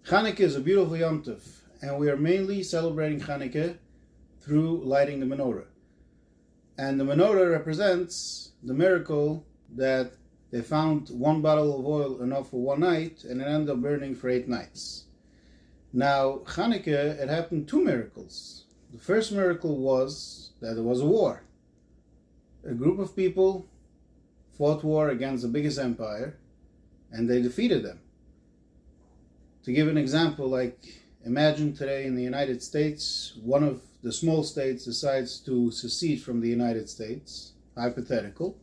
Channukah is a beautiful Yom Tov, and we are mainly celebrating Channukah through lighting the Menorah. And the Menorah represents the miracle that they found one bottle of oil enough for one night, and it ended up burning for 8 nights. Now, Channukah, it happened 2 miracles. The first miracle was that there was a war. A group of people fought war against the biggest empire, and they defeated them. To give an example, like imagine today in the United States, one of the small states decides to secede from the United States, hypothetical,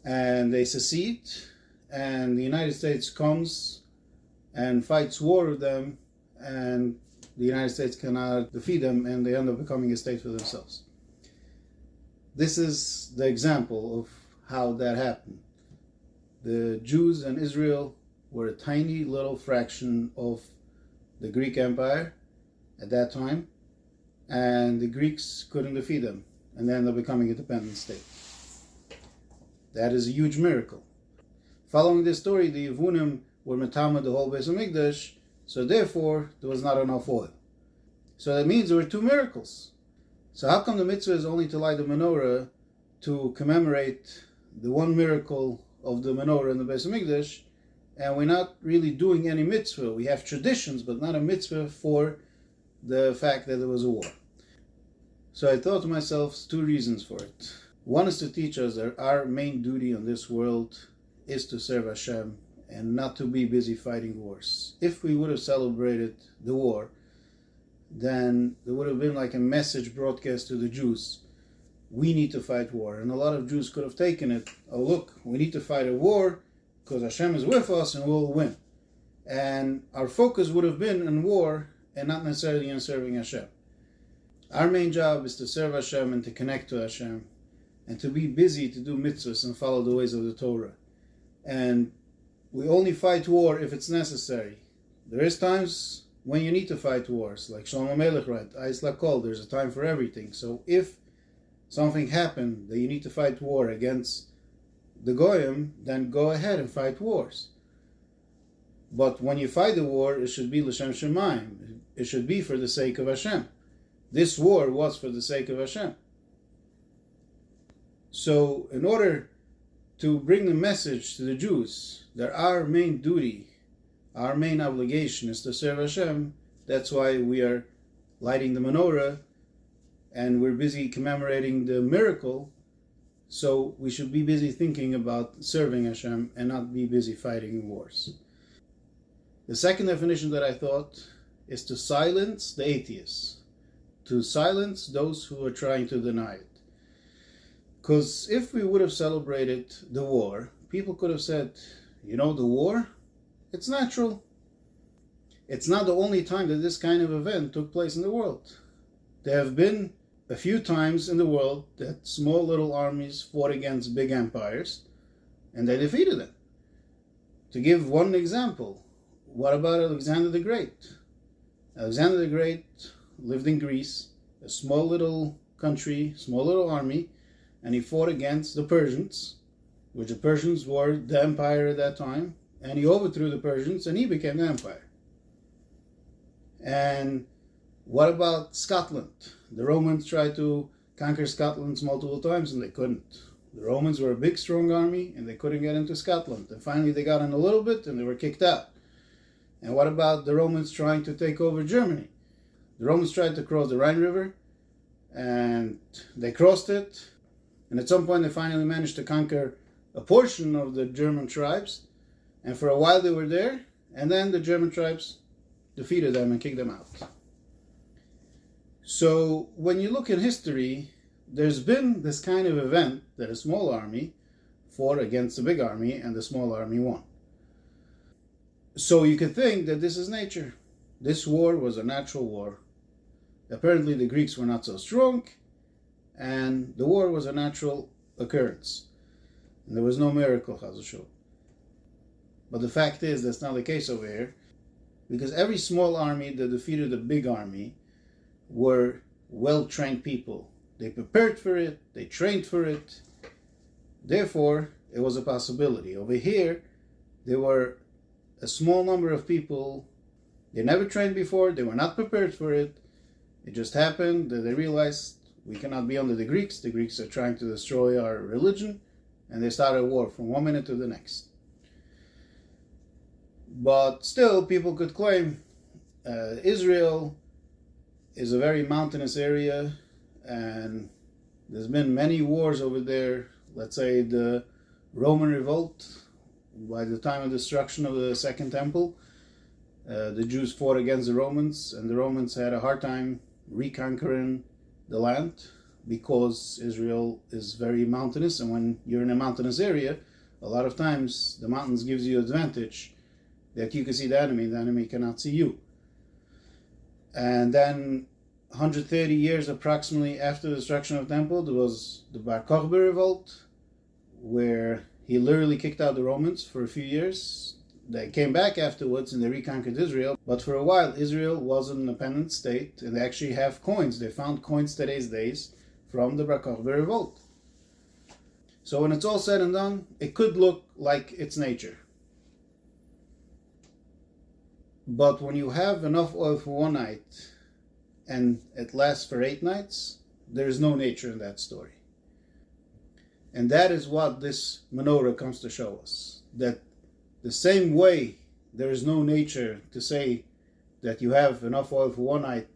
and they secede, and the United States comes and fights war with them, and the United States cannot defeat them, and they end up becoming a state for themselves. This is the example of how that happened. The Jews and Israel were a tiny little fraction of the Greek Empire at that time, and the Greeks couldn't defeat them, and they ended up becoming a independent state. That is a huge miracle. Following this story, the Yevunim were metama the whole Beis HaMikdash, so therefore there was not enough oil. So that means there were 2 miracles. So how come the mitzvah is only to light the menorah to commemorate the one miracle of the menorah in the Beis HaMikdash, and we're not really doing any mitzvah? We have traditions, but not a mitzvah for the fact that there was a war. So I thought to myself, 2 reasons for it. One is to teach us that our main duty on this world is to serve Hashem and not to be busy fighting wars. If we would have celebrated the war, then there would have been like a message broadcast to the Jews. We need to fight war. And a lot of Jews could have taken it, oh look, we need to fight a war because Hashem is with us and we'll win. And our focus would have been on war and not necessarily on serving Hashem. Our main job is to serve Hashem and to connect to Hashem and to be busy to do mitzvahs and follow the ways of the Torah. And we only fight war if it's necessary. There is times when you need to fight wars, like Shlomo Melech wrote, Ais Lakol, there's a time for everything. So if something happened that you need to fight war against the Goyim, then go ahead and fight wars. But when you fight the war, it should be L'Shem Shemaim. It should be for the sake of Hashem. This war was for the sake of Hashem. So in order to bring the message to the Jews that our main duty, our main obligation is to serve Hashem, that's why we are lighting the menorah and we're busy commemorating the miracle. So we should be busy thinking about serving Hashem and not be busy fighting wars. The second definition that I thought is to silence the atheists, to silence those who are trying to deny it. Because if we would have celebrated the war, people could have said, you know, the war, it's natural. It's not the only time that this kind of event took place in the world. There have been a few times in the world that small little armies fought against big empires and they defeated them. To give one example, what about Alexander the Great? Alexander the Great lived in Greece, a small little country, small little army, and he fought against the Persians, which the Persians were the empire at that time, and he overthrew the Persians and he became the empire. And what about Scotland? The Romans tried to conquer Scotland multiple times and they couldn't. The Romans were a big, strong army and they couldn't get into Scotland. And finally they got in a little bit and they were kicked out. And what about the Romans trying to take over Germany? The Romans tried to cross the Rhine River and they crossed it. And at some point they finally managed to conquer a portion of the German tribes. And for a while they were there. And then the German tribes defeated them and kicked them out. So when you look in history, there's been this kind of event that a small army fought against a big army and the small army won. So you could think that this is nature. This war was a natural war. Apparently the Greeks were not so strong and the war was a natural occurrence. And there was no miracle, Chaz v'Shalom. But the fact is that's not the case over here, because every small army that defeated a big army were well-trained people. They prepared for it, they trained for it. Therefore, it was a possibility. Over here, there were a small number of people They never trained before, they were not prepared for it. It just happened that they realized we cannot be under the Greeks. The Greeks are trying to destroy our religion, and they started a war from one minute to the next. But still, people could claim Israel is a very mountainous area, and there's been many wars over there. Let's say the Roman revolt, by the time of destruction of the Second Temple, the Jews fought against the Romans, and the Romans had a hard time reconquering the land because Israel is very mountainous, and when you're in a mountainous area, a lot of times the mountains gives you advantage that you can see the enemy cannot see you. And then 130 years approximately after the destruction of the temple, there was the Bar Kokhba revolt, where he literally kicked out the Romans for a few years. They came back afterwards and they reconquered Israel. But for a while, Israel was an independent state, and they actually have coins. They found coins today's days from the Bar Kokhba revolt. So when it's all said and done, it could look like it's nature. But when you have enough oil for one night and it lasts for 8 nights, there is no nature in that story. And that is what this menorah comes to show us. That the same way there is no nature to say that you have enough oil for one night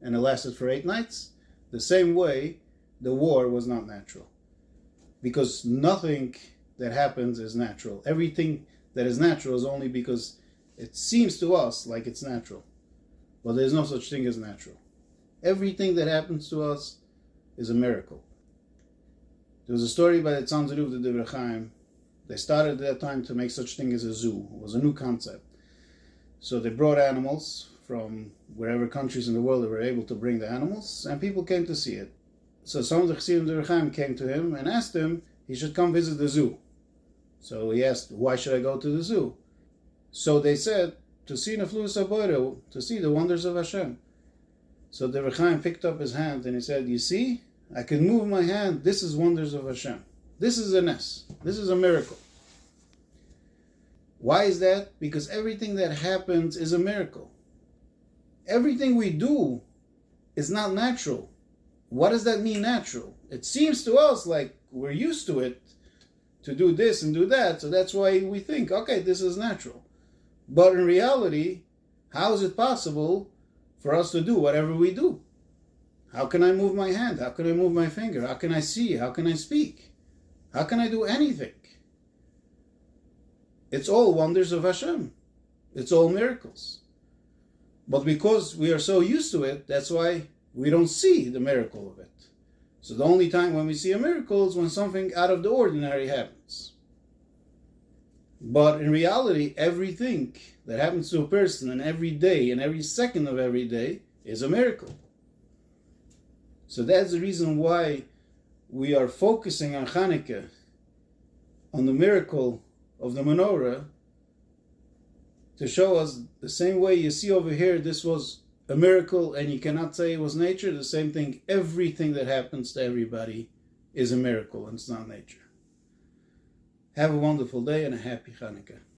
and it lasted for 8 nights, the same way the war was not natural. Because nothing that happens is natural. Everything that is natural is only because it seems to us like it's natural. But there's no such thing as natural. Everything that happens to us is a miracle. There was a story by the Tzanzer of the Divrei Chaim. They started at that time to make such thing as a zoo. It was a new concept. So they brought animals from wherever countries in the world they were able to bring the animals, and people came to see it. So some of the Chassidim Divrei Chaim came to him and asked him he should come visit the zoo. So he asked, why should I go to the zoo? So they said, to see Nefluas HaBoreh, to see the wonders of Hashem. So the Divrei Chaim picked up his hand and he said, you see, I can move my hand. This is wonders of Hashem. This is a nes. This is a miracle. Why is that? Because everything that happens is a miracle. Everything we do is not natural. What does that mean, natural? It seems to us like we're used to it, to do this and do that, so that's why we think, okay, this is natural. But in reality, how is it possible for us to do whatever we do? How can I move my hand? How can I move my finger? How can I see? How can I speak? How can I do anything? It's all wonders of Hashem. It's all miracles. But because we are so used to it, that's why we don't see the miracle of it. So the only time when we see a miracle is when something out of the ordinary happens. But in reality, everything that happens to a person and every day and every second of every day is a miracle. So that's the reason why we are focusing on Channukah, on the miracle of the menorah, to show us the same way you see over here, this was a miracle and you cannot say it was nature. The same thing, everything that happens to everybody is a miracle and it's not nature. Have a wonderful day and a happy Channukah.